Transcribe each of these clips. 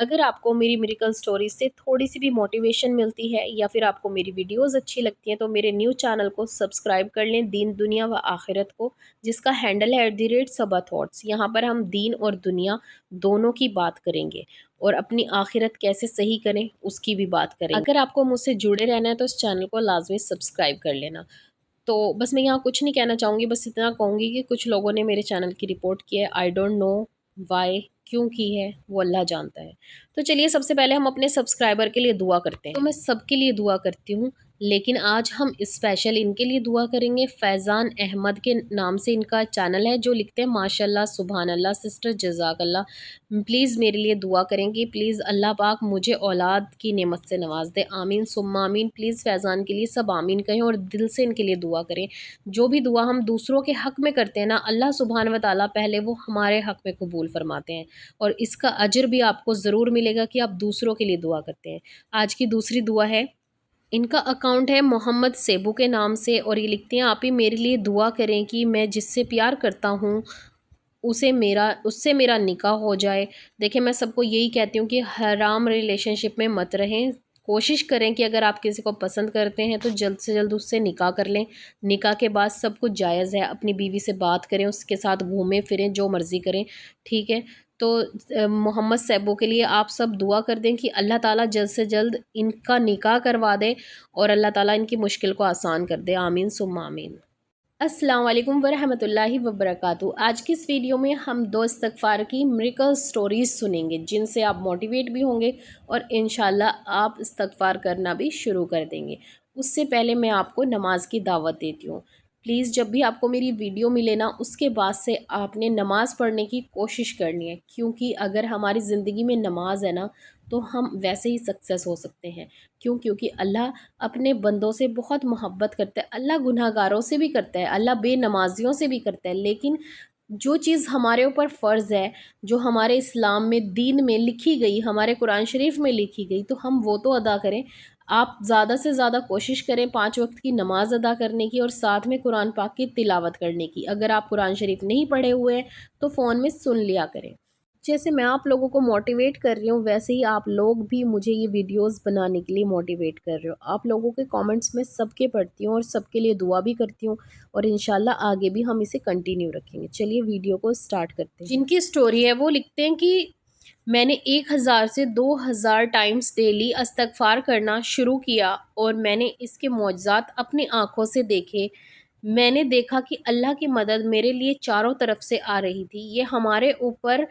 اگر آپ کو میری میریکل سٹوریز سے تھوڑی سی بھی موٹیویشن ملتی ہے یا پھر آپ کو میری ویڈیوز اچھی لگتی ہیں تو میرے نیو چینل کو سبسکرائب کر لیں، دین دنیا و آخرت کو، جس کا ہینڈل ہے @صبا تھاٹس۔ یہاں پر ہم دین اور دنیا دونوں کی بات کریں گے اور اپنی آخرت کیسے صحیح کریں اس کی بھی بات کریں گے۔ اگر آپ کو مجھ سے جڑے رہنا ہے تو اس چینل کو لازمی سبسکرائب کر لینا۔ تو بس میں یہاں کچھ نہیں کہنا چاہوں گی، بس اتنا کہوں گی کہ کچھ لوگوں نے میرے چینل کی رپورٹ کی ہے، آئی ڈونٹ نو وائی، کیوں کی ہے وہ اللہ جانتا ہے۔ تو چلیے سب سے پہلے ہم اپنے سبسکرائبر کے لیے دعا کرتے ہیں۔ تو میں سب کے لیے دعا کرتی ہوں، لیکن آج ہم اسپیشل ان کے لیے دعا کریں گے۔ فیضان احمد کے نام سے ان کا چینل ہے، جو لکھتے ہیں ماشاء اللہ سبحان اللہ سسٹر جزاک اللہ، پلیز میرے لیے دعا کریں گی۔ پلیز اللہ پاک مجھے اولاد کی نعمت سے نواز دے، آمین ثم آمین۔ پلیز فیضان کے لیے سب آمین کہیں اور دل سے ان کے لیے دعا کریں۔ جو بھی دعا ہم دوسروں کے حق میں کرتے ہیں نا، اللہ سبحانہ و تعالیٰ پہلے وہ ہمارے حق میں قبول فرماتے ہیں، اور اس کا اجر بھی آپ کو ضرور ملے گا کہ آپ دوسروں کے لیے دعا کرتے ہیں۔ آج کی دوسری دعا ہے، ان کا اکاؤنٹ ہے محمد سیبو کے نام سے، اور یہ لکھتے ہیں آپ ہی میرے لیے دعا کریں کہ میں جس سے پیار کرتا ہوں اس سے میرا نکاح ہو جائے۔ دیکھیں میں سب کو یہی کہتی ہوں کہ حرام ریلیشن شپ میں مت رہیں، کوشش کریں کہ اگر آپ کسی کو پسند کرتے ہیں تو جلد سے جلد اس سے نکاح کر لیں۔ نکاح کے بعد سب کچھ جائز ہے، اپنی بیوی سے بات کریں، اس کے ساتھ گھومیں پھریں، جو مرضی کریں، ٹھیک ہے۔ تو محمد سیبو کے لیے آپ سب دعا کر دیں کہ اللہ تعالیٰ جلد سے جلد ان کا نکاح کروا دے اور اللہ تعالیٰ ان کی مشکل کو آسان کر دے، آمین ثم آمین۔ السلام علیکم ورحمۃ اللہ وبرکاتہ۔ آج کی اس ویڈیو میں ہم 2 استغفار کی میریکل سٹوریز سنیں گے، جن سے آپ موٹیویٹ بھی ہوں گے اور انشاءاللہ آپ استغفار کرنا بھی شروع کر دیں گے۔ اس سے پہلے میں آپ کو نماز کی دعوت دیتی ہوں۔ پلیز جب بھی آپ کو میری ویڈیو ملے نا، اس کے بعد سے آپ نے نماز پڑھنے کی کوشش کرنی ہے، کیونکہ اگر ہماری زندگی میں نماز ہے نا تو ہم ویسے ہی سکسیس ہو سکتے ہیں۔ کیونکہ اللہ اپنے بندوں سے بہت محبت کرتا ہے، اللہ گناہ گاروں سے بھی کرتا ہے، اللہ بے نمازیوں سے بھی کرتا ہے، لیکن جو چیز ہمارے اوپر فرض ہے، جو ہمارے اسلام میں دین میں لکھی گئی، ہمارے قرآن شریف میں لکھی گئی، تو ہم وہ تو ادا کریں۔ آپ زیادہ سے زیادہ کوشش کریں 5 وقت کی نماز ادا کرنے کی اور ساتھ میں قرآن پاک کی تلاوت کرنے کی۔ اگر آپ قرآن شریف نہیں پڑھے ہوئے ہیں تو فون میں سن لیا کریں۔ جیسے میں آپ لوگوں کو موٹیویٹ کر رہی ہوں، ویسے ہی آپ لوگ بھی مجھے یہ ویڈیوز بنانے کے لیے موٹیویٹ کر رہے ہو۔ آپ لوگوں کے کامنٹس میں سب کے پڑھتی ہوں اور سب کے لیے دعا بھی کرتی ہوں، اور انشاءاللہ آگے بھی ہم اسے کنٹینیو رکھیں گے۔ چلیے ویڈیو کو سٹارٹ کرتے ہیں۔ جن کی سٹوری ہے وہ لکھتے ہیں کہ میں نے 1000 سے 2000 ٹائمز ڈیلی استغفار کرنا شروع کیا اور میں نے اس کے معجزات اپنی آنکھوں سے دیکھے۔ میں نے دیکھا کہ اللہ کی مدد میرے لیے چاروں طرف سے آ رہی تھی۔ یہ ہمارے اوپر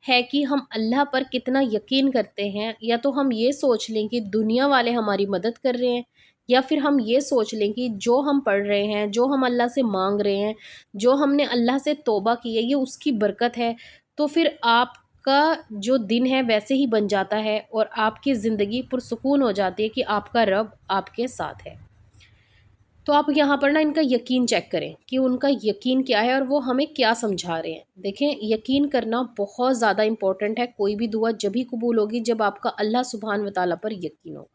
ہے کہ ہم اللہ پر کتنا یقین کرتے ہیں، یا تو ہم یہ سوچ لیں کہ دنیا والے ہماری مدد کر رہے ہیں، یا پھر ہم یہ سوچ لیں کہ جو ہم پڑھ رہے ہیں، جو ہم اللہ سے مانگ رہے ہیں، جو ہم نے اللہ سے توبہ کی ہے، یہ اس کی برکت ہے۔ تو پھر آپ کا جو دن ہے ویسے ہی بن جاتا ہے اور آپ کی زندگی پرسکون ہو جاتی ہے کہ آپ کا رب آپ کے ساتھ ہے۔ تو آپ یہاں پر نا ان کا یقین چیک کریں کہ ان کا یقین کیا ہے اور وہ ہمیں کیا سمجھا رہے ہیں۔ دیکھیں یقین کرنا بہت زیادہ امپورٹنٹ ہے، کوئی بھی دعا جب ہی قبول ہوگی جب آپ کا اللہ سبحانہ و تعالیٰ پر یقین ہوگا۔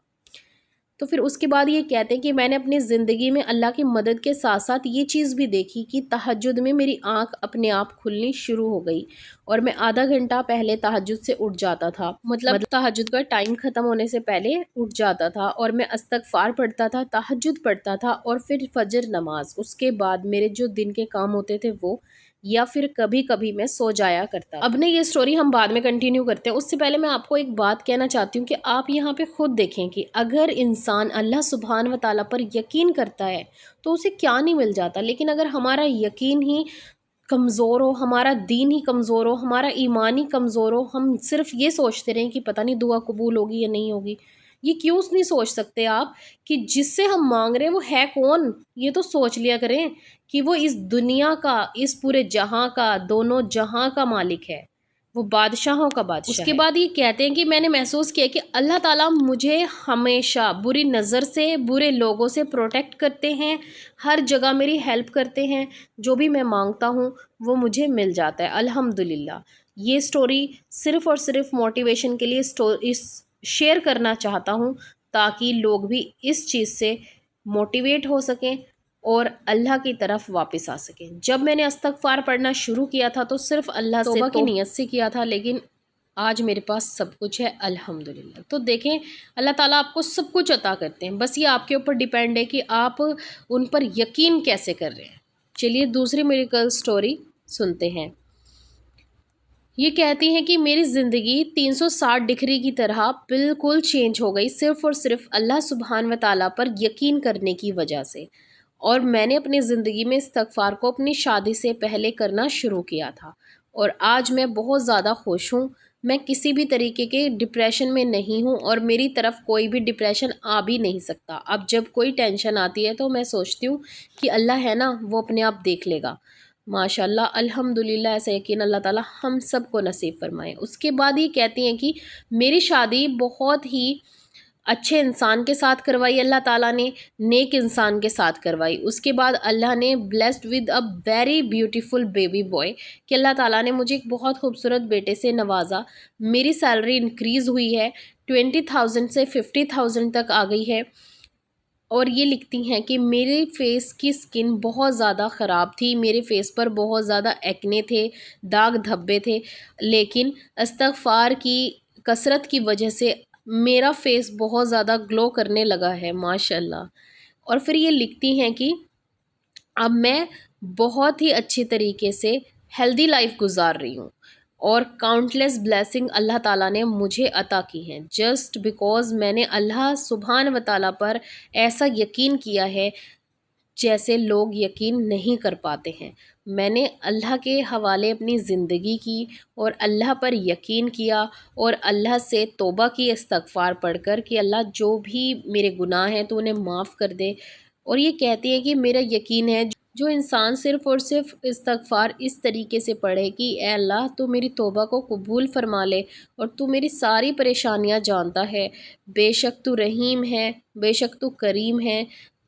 تو پھر اس کے بعد یہ کہتے ہیں کہ میں نے اپنی زندگی میں اللہ کی مدد کے ساتھ ساتھ یہ چیز بھی دیکھی کہ تہجد میں میری آنکھ اپنے آپ کھلنی شروع ہو گئی، اور میں آدھا گھنٹہ پہلے تہجد سے اٹھ جاتا تھا، مطلب تہجد کا ٹائم ختم ہونے سے پہلے اٹھ جاتا تھا، اور میں استغفار پڑھتا تھا، تہجد پڑھتا تھا، اور پھر فجر نماز۔ اس کے بعد میرے جو دن کے کام ہوتے تھے وہ، یا پھر کبھی کبھی میں سو جایا کرتا۔ اب نے یہ سٹوری ہم بعد میں کنٹینیو کرتے ہیں، اس سے پہلے میں آپ کو ایک بات کہنا چاہتی ہوں کہ آپ یہاں پہ خود دیکھیں کہ اگر انسان اللہ سبحانہ و تعالیٰ پر یقین کرتا ہے تو اسے کیا نہیں مل جاتا، لیکن اگر ہمارا یقین ہی کمزور ہو، ہمارا دین ہی کمزور ہو، ہمارا ایمان ہی کمزور ہو، ہم صرف یہ سوچتے رہیں کہ پتہ نہیں دعا قبول ہوگی یا نہیں ہوگی، یہ کیوں نہیں سوچ سکتے آپ کہ جس سے ہم مانگ رہے ہیں وہ ہے کون؟ یہ تو سوچ لیا کریں کہ وہ اس دنیا کا، اس پورے جہاں کا، دونوں جہاں کا مالک ہے، وہ بادشاہوں کا بادشاہ ہے۔ اس کے بعد یہ کہتے ہیں کہ میں نے محسوس کیا کہ اللہ تعالیٰ مجھے ہمیشہ بری نظر سے، برے لوگوں سے پروٹیکٹ کرتے ہیں، ہر جگہ میری ہیلپ کرتے ہیں، جو بھی میں مانگتا ہوں وہ مجھے مل جاتا ہے الحمدللہ۔ یہ سٹوری صرف اور صرف موٹیویشن کے لیے شیئر کرنا چاہتا ہوں، تاکہ لوگ بھی اس چیز سے موٹیویٹ ہو سکیں اور اللہ کی طرف واپس آ سکیں۔ جب میں نے استغفار پڑھنا شروع کیا تھا تو صرف اللہ سے توبہ کی نیت سے کیا تھا، لیکن آج میرے پاس سب کچھ ہے الحمدللہ۔ تو دیکھیں اللہ تعالیٰ آپ کو سب کچھ عطا کرتے ہیں، بس یہ آپ کے اوپر ڈیپینڈ ہے کہ آپ ان پر یقین کیسے کر رہے ہیں۔ چلیے دوسری میریکل سٹوری سنتے ہیں۔ یہ کہتی ہیں کہ میری زندگی 360 ڈگری کی طرح بالکل چینج ہو گئی، صرف اور صرف اللہ سبحانہ و تعالیٰ پر یقین کرنے کی وجہ سے، اور میں نے اپنی زندگی میں استغفار کو اپنی شادی سے پہلے کرنا شروع کیا تھا، اور آج میں بہت زیادہ خوش ہوں۔ میں کسی بھی طریقے کے ڈپریشن میں نہیں ہوں، اور میری طرف کوئی بھی ڈپریشن آ بھی نہیں سکتا۔ اب جب کوئی ٹینشن آتی ہے تو میں سوچتی ہوں کہ اللہ ہے نا، وہ اپنے آپ دیکھ لے گا۔ ماشاء اللہ الحمدللہ، ایسا یقین اللہ تعالیٰ ہم سب کو نصیب فرمائے۔ اس کے بعد یہ کہتی ہیں کہ میری شادی بہت ہی اچھے انسان کے ساتھ کروائی، اللہ تعالیٰ نے نیک انسان کے ساتھ کروائی۔ اس کے بعد اللہ نے blessed with a very beautiful baby boy, کہ اللہ تعالیٰ نے مجھے ایک بہت خوبصورت بیٹے سے نوازا۔ میری سیلری انکریز ہوئی ہے، 20,000 سے 50,000 تک آ گئی ہے۔ اور یہ لکھتی ہیں کہ میرے فیس کی سکن بہت زیادہ خراب تھی، میرے فیس پر بہت زیادہ ایکنے تھے، داغ دھبے تھے، لیکن استغفار کی کثرت کی وجہ سے میرا فیس بہت زیادہ گلو کرنے لگا ہے ماشاءاللہ۔ اور پھر یہ لکھتی ہیں کہ اب میں بہت ہی اچھی طریقے سے ہیلدی لائف گزار رہی ہوں، اور کاؤنٹلیس بلیسنگ اللہ تعالیٰ نے مجھے عطا کی ہیں، جسٹ بیکوز میں نے اللہ سبحانہ و تعالیٰ پر ایسا یقین کیا ہے جیسے لوگ یقین نہیں کر پاتے ہیں۔ میں نے اللہ کے حوالے اپنی زندگی کی، اور اللہ پر یقین کیا، اور اللہ سے توبہ کی استغفار پڑھ کر کہ اللہ جو بھی میرے گناہ ہیں تو انہیں معاف کر دے۔ اور یہ کہتی ہیں کہ میرا یقین ہے جو انسان صرف اور صرف استغفار اس طریقے سے پڑھے کہ اے اللہ تو میری توبہ کو قبول فرما لے، اور تو میری ساری پریشانیاں جانتا ہے، بے شک تو رحیم ہے، بے شک تو کریم ہے،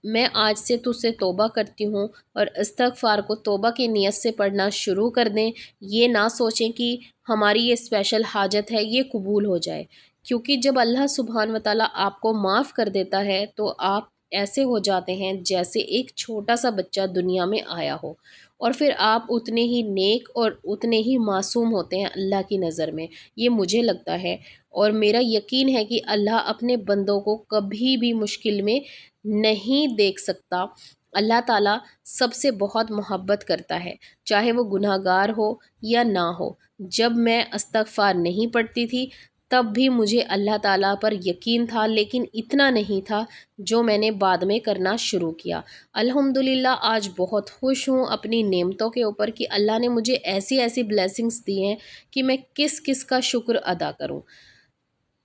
میں آج سے تجھ سے توبہ کرتی ہوں، اور استغفار کو توبہ کی نیت سے پڑھنا شروع کر دیں۔ یہ نہ سوچیں کہ ہماری یہ اسپیشل حاجت ہے یہ قبول ہو جائے، کیونکہ جب اللہ سبحانہ و تعالیٰ آپ کو معاف کر دیتا ہے تو آپ ایسے ہو جاتے ہیں جیسے ایک چھوٹا سا بچہ دنیا میں آیا ہو، اور پھر آپ اتنے ہی نیک اور اتنے ہی معصوم ہوتے ہیں اللہ کی نظر میں، یہ مجھے لگتا ہے۔ اور میرا یقین ہے کہ اللہ اپنے بندوں کو کبھی بھی مشکل میں نہیں دیکھ سکتا۔ اللہ تعالیٰ سب سے بہت محبت کرتا ہے، چاہے وہ گناہ گار ہو یا نہ ہو۔ جب میں استغفار نہیں پڑھتی تھی تب بھی مجھے اللہ تعالیٰ پر یقین تھا، لیکن اتنا نہیں تھا جو میں نے بعد میں کرنا شروع کیا۔ الحمدللہ آج بہت خوش ہوں اپنی نعمتوں کے اوپر کہ اللہ نے مجھے ایسی ایسی بلیسنگز دی ہیں کہ میں کس کس کا شکر ادا کروں۔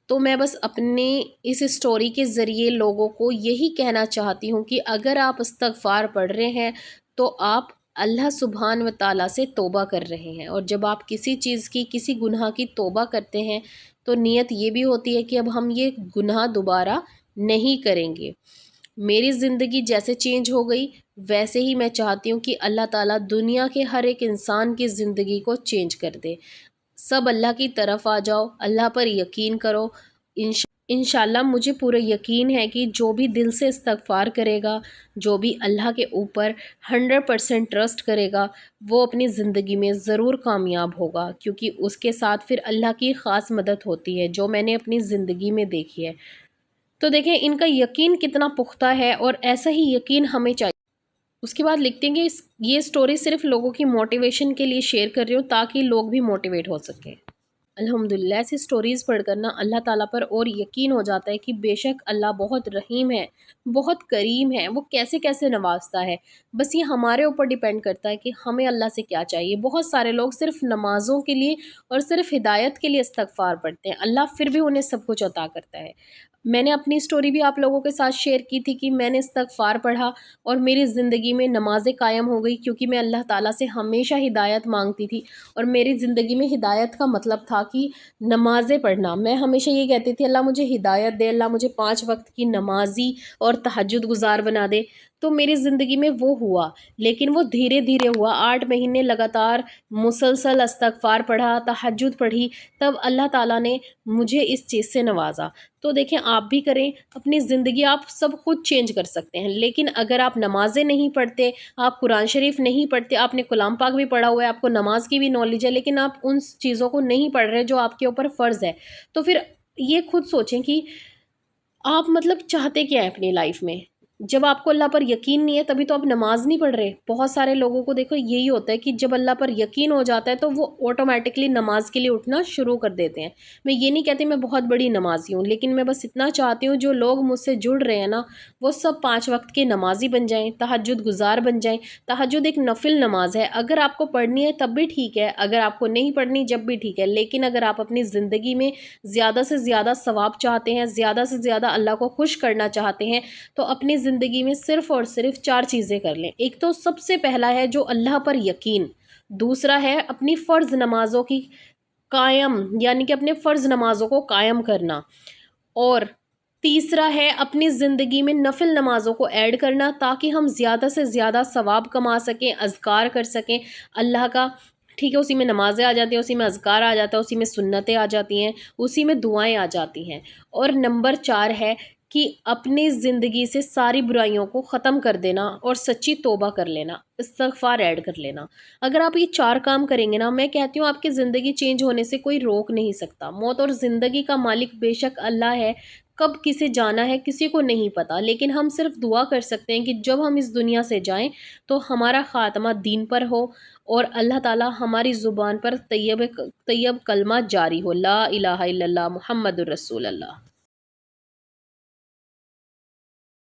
تو میں بس اپنی اس اسٹوری کے ذریعے لوگوں کو یہی کہنا چاہتی ہوں کہ اگر آپ استغفار پڑھ رہے ہیں تو آپ اللہ سبحانہ و تعالیٰ سے توبہ کر رہے ہیں، اور جب آپ کسی چیز کی کسی گناہ کی توبہ کرتے ہیں تو نیت یہ بھی ہوتی ہے کہ اب ہم یہ گناہ دوبارہ نہیں کریں گے۔ میری زندگی جیسے چینج ہو گئی ویسے ہی میں چاہتی ہوں کہ اللہ تعالیٰ دنیا کے ہر ایک انسان کی زندگی کو چینج کر دے۔ سب اللہ کی طرف آ جاؤ، اللہ پر یقین کرو۔ انشاءاللہ مجھے پورا یقین ہے کہ جو بھی دل سے استغفار کرے گا، جو بھی اللہ کے اوپر 100% ٹرسٹ کرے گا، وہ اپنی زندگی میں ضرور کامیاب ہوگا، کیونکہ اس کے ساتھ پھر اللہ کی خاص مدد ہوتی ہے جو میں نے اپنی زندگی میں دیکھی ہے۔ تو دیکھیں ان کا یقین کتنا پختہ ہے، اور ایسا ہی یقین ہمیں چاہیے۔ اس کے بعد لکھتے ہیں کہ یہ سٹوری صرف لوگوں کی موٹیویشن کے لیے شیئر کر رہی ہوں تاکہ لوگ بھی موٹیویٹ ہو سکیں۔ الحمدللہ ایسی سٹوریز پڑھ کر نا اللہ تعالیٰ پر اور یقین ہو جاتا ہے کہ بے شک اللہ بہت رحیم ہے، بہت کریم ہے، وہ کیسے کیسے نوازتا ہے۔ بس یہ ہمارے اوپر ڈیپینڈ کرتا ہے کہ ہمیں اللہ سے کیا چاہیے۔ بہت سارے لوگ صرف نمازوں کے لیے اور صرف ہدایت کے لیے استغفار پڑھتے ہیں، اللہ پھر بھی انہیں سب کچھ عطا کرتا ہے۔ میں نے اپنی سٹوری بھی آپ لوگوں کے ساتھ شیئر کی تھی کہ میں نے استغفار پڑھا اور میری زندگی میں نمازیں قائم ہو گئی، کیونکہ میں اللہ تعالیٰ سے ہمیشہ ہدایت مانگتی تھی، اور میری زندگی میں ہدایت کا مطلب تھا کہ نمازیں پڑھنا۔ میں ہمیشہ یہ کہتی تھی اللہ مجھے ہدایت دے، اللہ مجھے 5 وقت کی نمازی اور تہجد گزار بنا دے۔ تو میری زندگی میں وہ ہوا، لیکن وہ دھیرے دھیرے ہوا۔ 8 مہینے لگاتار مسلسل استغفار پڑھا، تہجد پڑھی، تب اللہ تعالیٰ نے مجھے اس چیز سے نوازا۔ تو دیکھیں آپ بھی کریں، اپنی زندگی آپ سب خود چینج کر سکتے ہیں، لیکن اگر آپ نمازیں نہیں پڑھتے، آپ قرآن شریف نہیں پڑھتے، آپ نے کلام پاک بھی پڑھا ہوا ہے، آپ کو نماز کی بھی نالج ہے، لیکن آپ ان چیزوں کو نہیں پڑھ رہے جو آپ کے اوپر فرض ہے، تو پھر یہ خود سوچیں کہ آپ مطلب چاہتے کیا ہیں اپنی لائف میں؟ جب آپ کو اللہ پر یقین نہیں ہے تبھی تو آپ نماز نہیں پڑھ رہے۔ بہت سارے لوگوں کو دیکھو یہی ہوتا ہے کہ جب اللہ پر یقین ہو جاتا ہے تو وہ آٹومیٹکلی نماز کے لیے اٹھنا شروع کر دیتے ہیں۔ میں یہ نہیں کہتی میں بہت بڑی نمازی ہوں، لیکن میں بس اتنا چاہتی ہوں جو لوگ مجھ سے جڑ رہے ہیں نا، وہ سب 5 وقت کے نمازی بن جائیں، تہجد گزار بن جائیں۔ تہجد ایک نفل نماز ہے، اگر آپ کو پڑھنی ہے تب بھی ٹھیک ہے، اگر آپ کو نہیں پڑھنی جب بھی ٹھیک ہے، لیکن اگر آپ اپنی زندگی میں زیادہ سے زیادہ ثواب چاہتے ہیں، زیادہ سے زیادہ اللہ کو خوش کرنا چاہتے ہیں، تو اپنی زندگی میں صرف اور صرف 4 چیزیں کر لیں۔ ایک تو سب سے پہلا ہے جو اللہ پر یقین، دوسرا ہے اپنی فرض نمازوں کی قائم، یعنی کہ اپنے فرض نمازوں کو قائم کرنا، اور تیسرا ہے اپنی زندگی میں نفل نمازوں کو ایڈ کرنا تاکہ ہم زیادہ سے زیادہ ثواب کما سکیں، اذکار کر سکیں اللہ کا۔ ٹھیک ہے، اسی میں نمازیں آ جاتی ہیں، اسی میں اذکار آ جاتا ہے، اسی میں سنتیں آ جاتی ہیں، اسی میں دعائیں آ جاتی ہیں۔ اور نمبر 4 ہے کہ اپنی زندگی سے ساری برائیوں کو ختم کر دینا اور سچی توبہ کر لینا، استغفار ایڈ کر لینا۔ اگر آپ یہ 4 کام کریں گے نا، میں کہتی ہوں آپ کی زندگی چینج ہونے سے کوئی روک نہیں سکتا۔ موت اور زندگی کا مالک بے شک اللہ ہے، کب کسے جانا ہے کسی کو نہیں پتا، لیکن ہم صرف دعا کر سکتے ہیں کہ جب ہم اس دنیا سے جائیں تو ہمارا خاتمہ دین پر ہو، اور اللہ تعالی ہماری زبان پر طیب کلمہ جاری ہو، لا الہ الا اللہ محمد الرسول اللہ۔